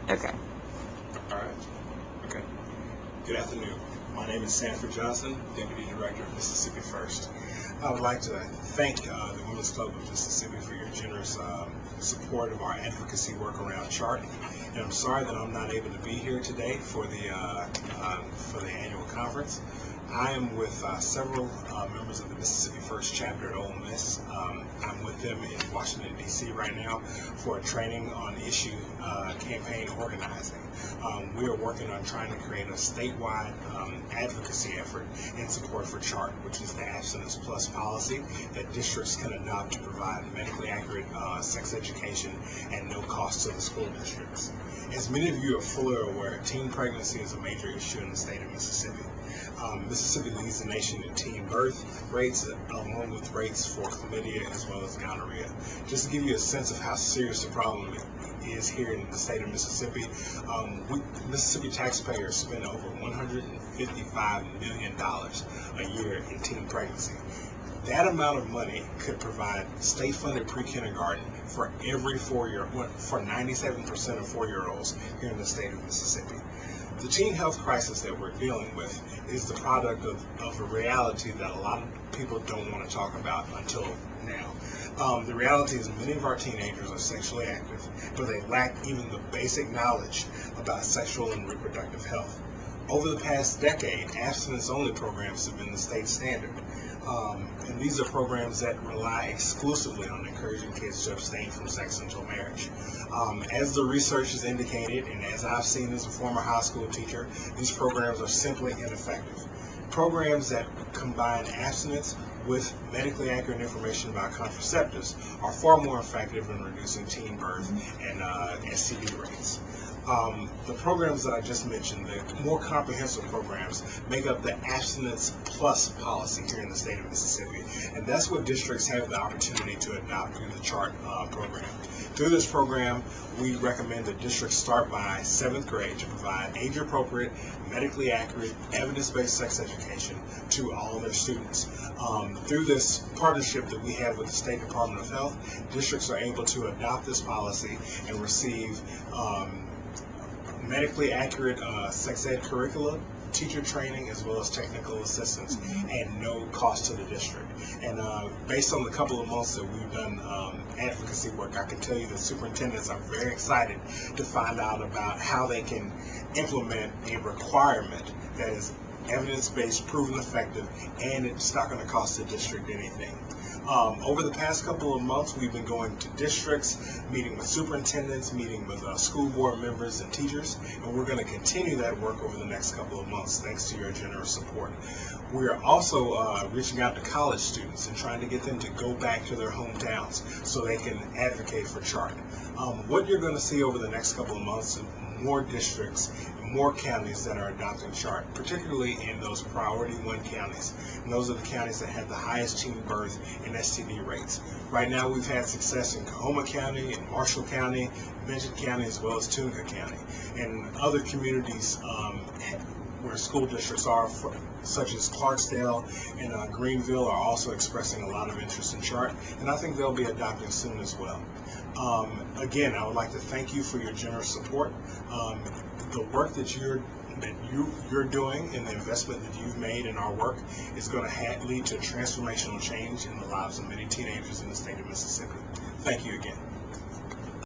Okay. All right. Okay. Good afternoon. My name is Sanford Johnson, Deputy Director of Mississippi First. I would like to thank the Women's Club of Mississippi for your generous support of our advocacy work around CHART. And I'm sorry that I'm not able to be here today for the annual conference. I am with several members of the Mississippi First chapter at Ole Miss. I'm with them in Washington, D.C. right now for a training on issue campaign organizing. We are working on trying to create a statewide advocacy effort in support for CHART, which is the Abstinence Plus policy that districts can adopt to provide medically accurate sex education at no cost to the school districts. As many of you are fully aware, teen pregnancy is a major issue in the state of Mississippi. Mississippi leads the nation in teen birth rates, along with rates for chlamydia as well as gonorrhea. Just to give you a sense of how serious the problem is here in the state of Mississippi, Mississippi taxpayers spend over $155 million a year in teen pregnancy. That amount of money could provide state-funded pre-kindergarten for every for 97% of 4-year-olds here in the state of Mississippi. The teen health crisis that we're dealing with is the product of a reality that a lot of people don't want to talk about until now. The reality is many of our teenagers are sexually active, but they lack even the basic knowledge about sexual and reproductive health. Over the past decade, abstinence-only programs have been the state standard. And these are programs that rely exclusively on encouraging kids to abstain from sex until marriage. As the research has indicated, and as I've seen as a former high school teacher, these programs are simply ineffective. Programs that combine abstinence with medically accurate information about contraceptives are far more effective in reducing teen birth and STD rates. The programs that I just mentioned, the more comprehensive programs, make up the Abstinence Plus policy here in the state of Mississippi, and that's what districts have the opportunity to adopt through the CHART program. Through this program, we recommend that districts start by 7th grade to provide age-appropriate, medically accurate, evidence-based sex education to all their students. Through this partnership that we have with the State Department of Health, districts are able to adopt this policy and receive medically accurate sex ed curricula, teacher training, as well as technical assistance at no cost to the district. And based on the couple of months that we've done advocacy work, I can tell you that superintendents are very excited to find out about how they can implement a requirement that is evidence-based, proven effective, and it's not going to cost the district anything. Over the past couple of months, we've been going to districts, meeting with superintendents, meeting with school board members and teachers, and we're going to continue that work over the next couple of months thanks to your generous support. We are also reaching out to college students and trying to get them to go back to their hometowns so they can advocate for CHART. What you're going to see over the next couple of months is more districts, more counties that are adopting CHART, particularly in those priority 1 counties. And those are the counties that have the highest teen birth and STD rates. Right now we've had success in Coahoma County, in Marshall County, Benton County, as well as Tunica County. And other communities where school districts are, such as Clarksdale and Greenville, are also expressing a lot of interest in CHART, and I think they'll be adopting soon as well. Again, I would like to thank you for your generous support. The work that you're doing and the investment that you've made in our work is going to lead to transformational change in the lives of many teenagers in the state of Mississippi. Thank you again.